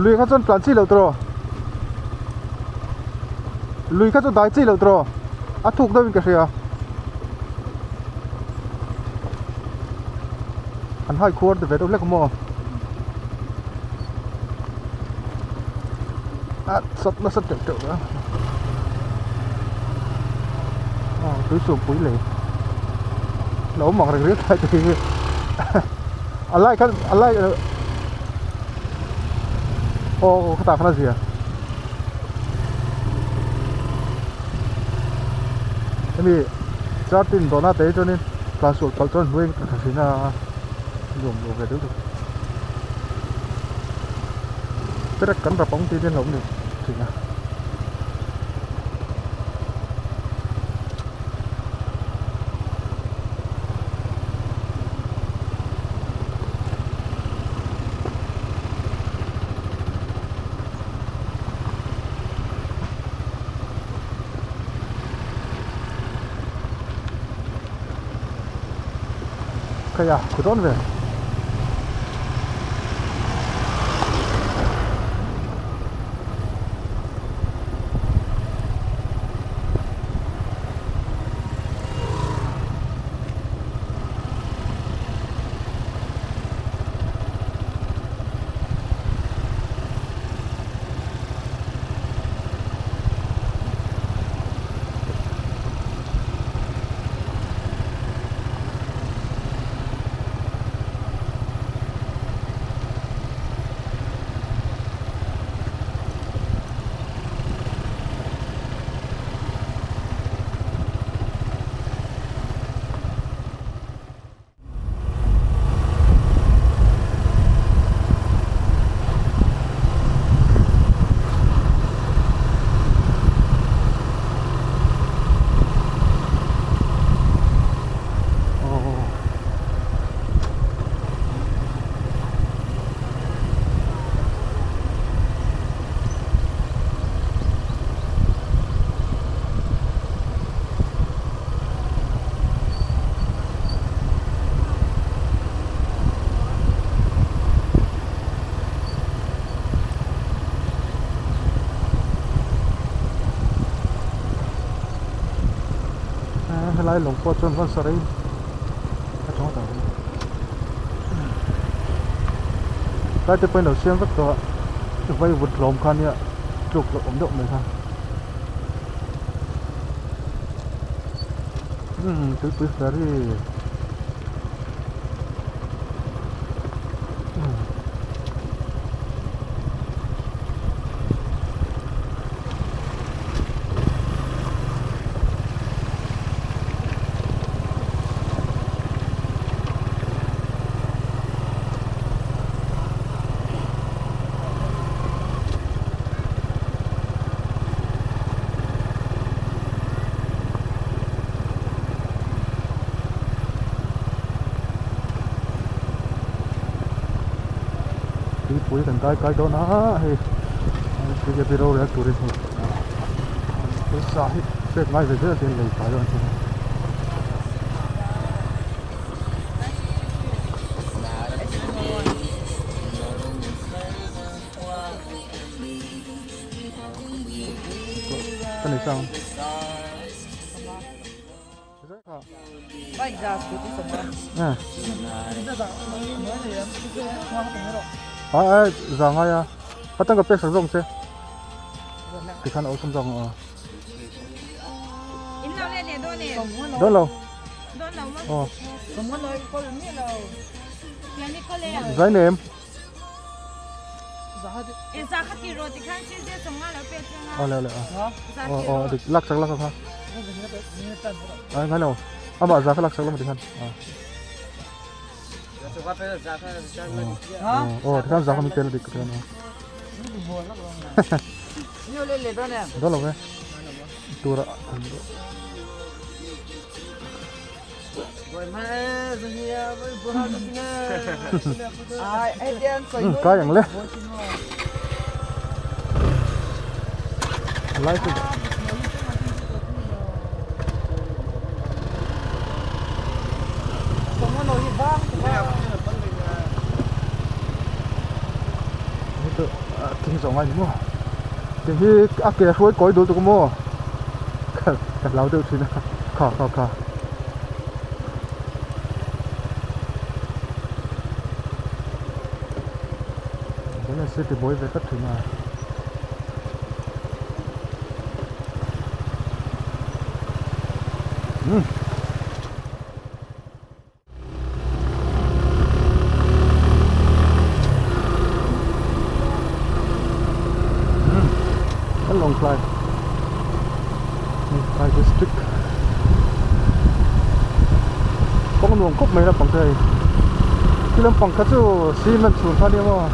lui khát chân plan chi lâu tro lui khát chân đại chi lâu tro à thuộc đâu cái gì à anh hai khuôn thì về đâu lấy cái mò à nó sắp chậm chậm nữa túi xuống túi lệ nấu mỏng rồi riết hay thì anh lại cái tạp là gì à em bị cho tin đó là thế cho nên là sụt vào chân nuôi cái gì là dùng về được rất là cẩn và bóng tí lên lồng được thì là kayak kudon về lại lồng po chân vẫn sợi cái chó tàu cái tiếp bên đầu xuyên rất to vây vụt lồng khăn nhá chụp được ổn động này ha Tuipui Ferry Tuipui kan kai do na he cái video đấy tụi mình cái sao hết phết mai về rất là tiền lấy phải rồi cái này sao Vai già scusi insomma. Giờ ngay à, bắt tăng cái pek rong xe, thì khăn áo sông rong à. Đón lâu. Giấy nêm. Lẹ được lắc sắc ha. Ngay nào, bảo giá phải lắc sắc lắm một tiếng khăn. thì kan giá không tên là được cái nào. Đó là cái. Tura. Cái yang le. Like it. Itu kinh rộng anh mua thì khi kẻ suối cối đồ tụi mua cả lão tự xin khờ cái này sẽ thì bối về cất thử mà Lawngtlai Lawngtlai district có một cốc mấy là bằng đây khi làm bằng cách cho xi măng xuống phát đi mà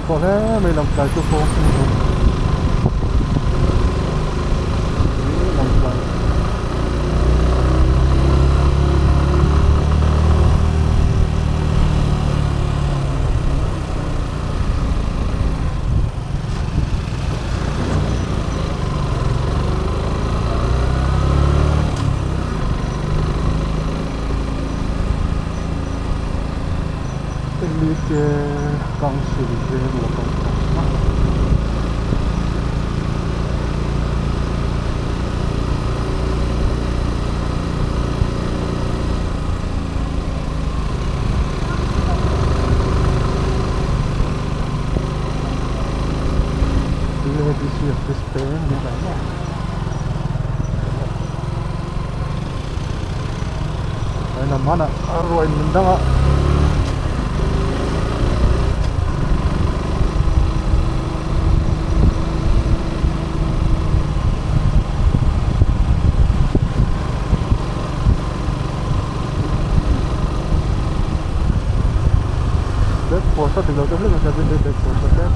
có lẽ mình làm cái chỗ phố cái con sử dụng của con edition of this band như vậy nè. Đây là mana rồi mình đang ạ. Posa tinggal tu boleh macam ni dek posa kan.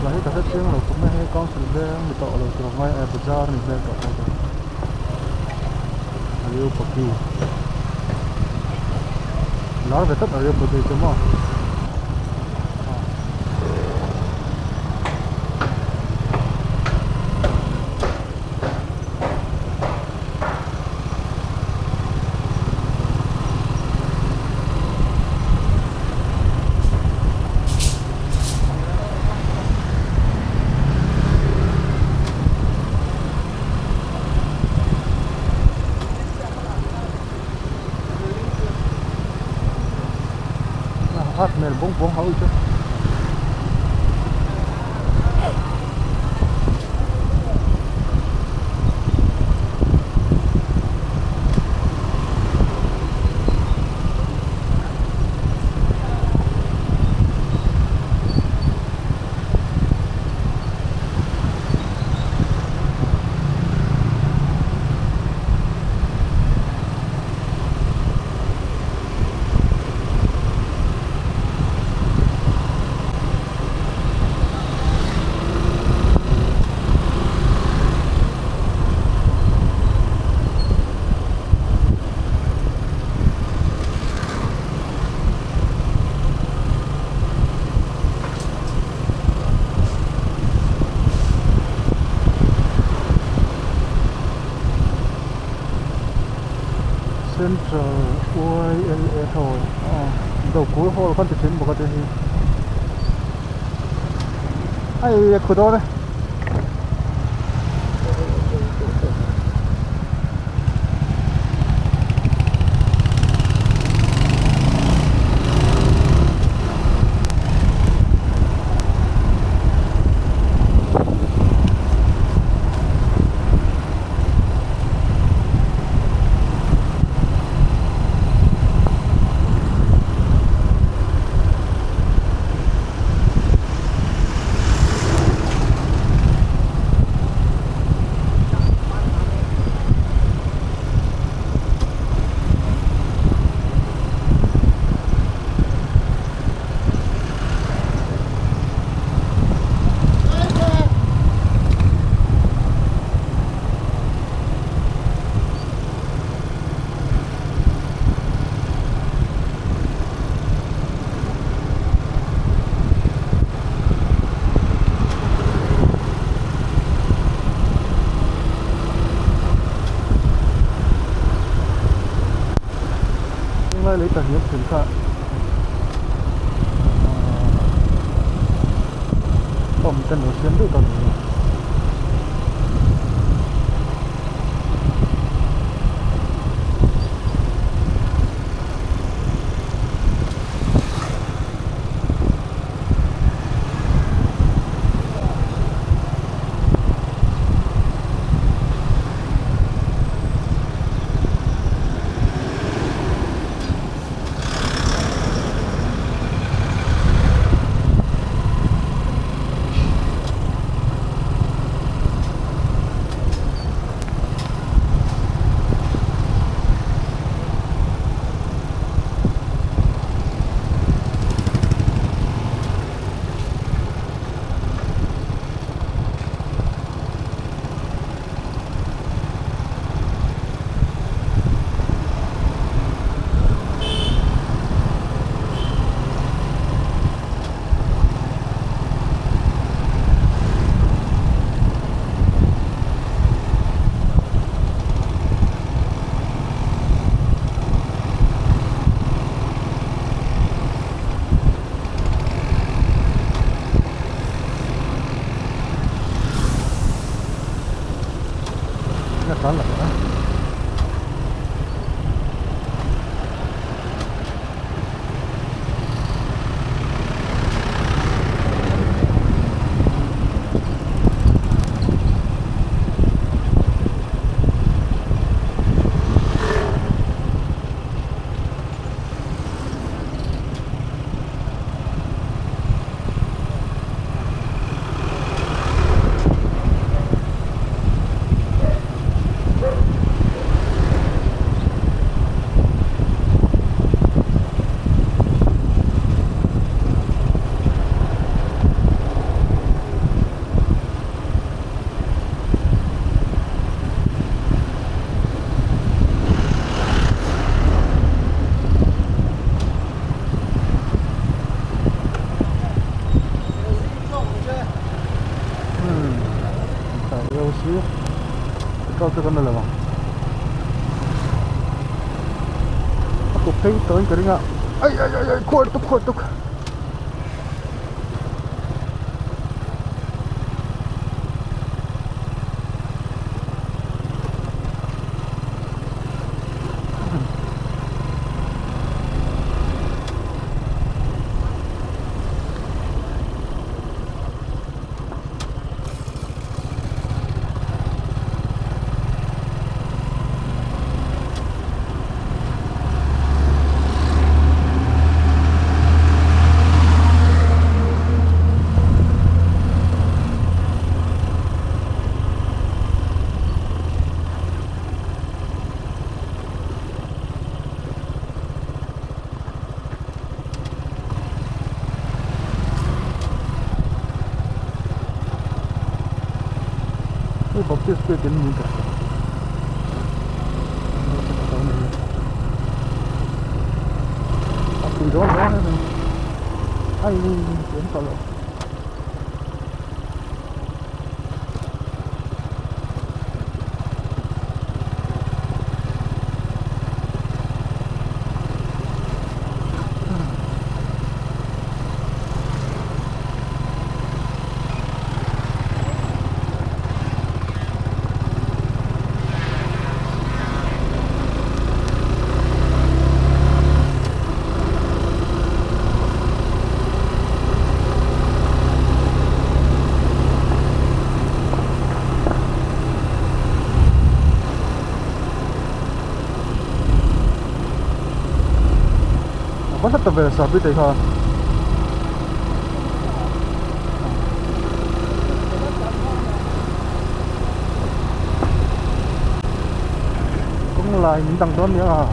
Lagi tak sih kalau cuma kau sudah minta oleh ramai besar ni saya tak tahu. Ayo pergi. Lar betul ayo pergi cuma. Hát mert bông hậu chứ. Central UILA thôi đầu cuối hồ con thực hiện một cái gì ai khu đó đấy lấy tờ hiệp thử cảผมกันหนูเชื่อมด้วยตอนนี้Đó là đó. Con là aku thấy tới cái đấy ai khôi tục bọc tiếp cái tiền mình cả từ đó này ai chuyển tàu lộ pasat be sa bi te kha cũng lại những tầng đó nữa à.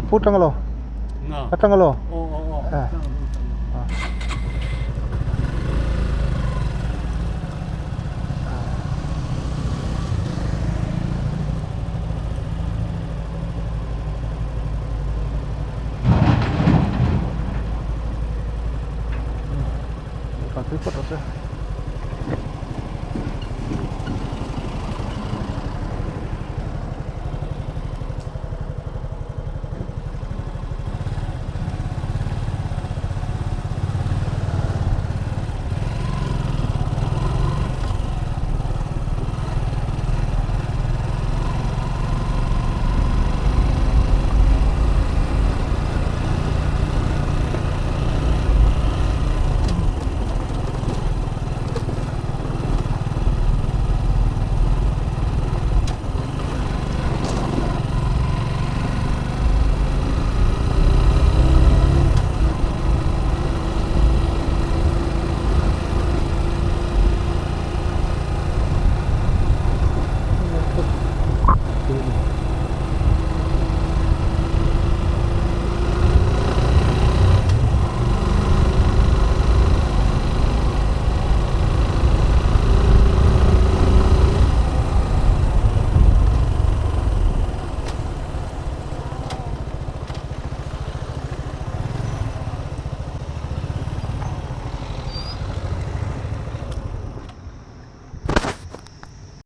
Putang lo, patang lo. Còn thứ phút rồi.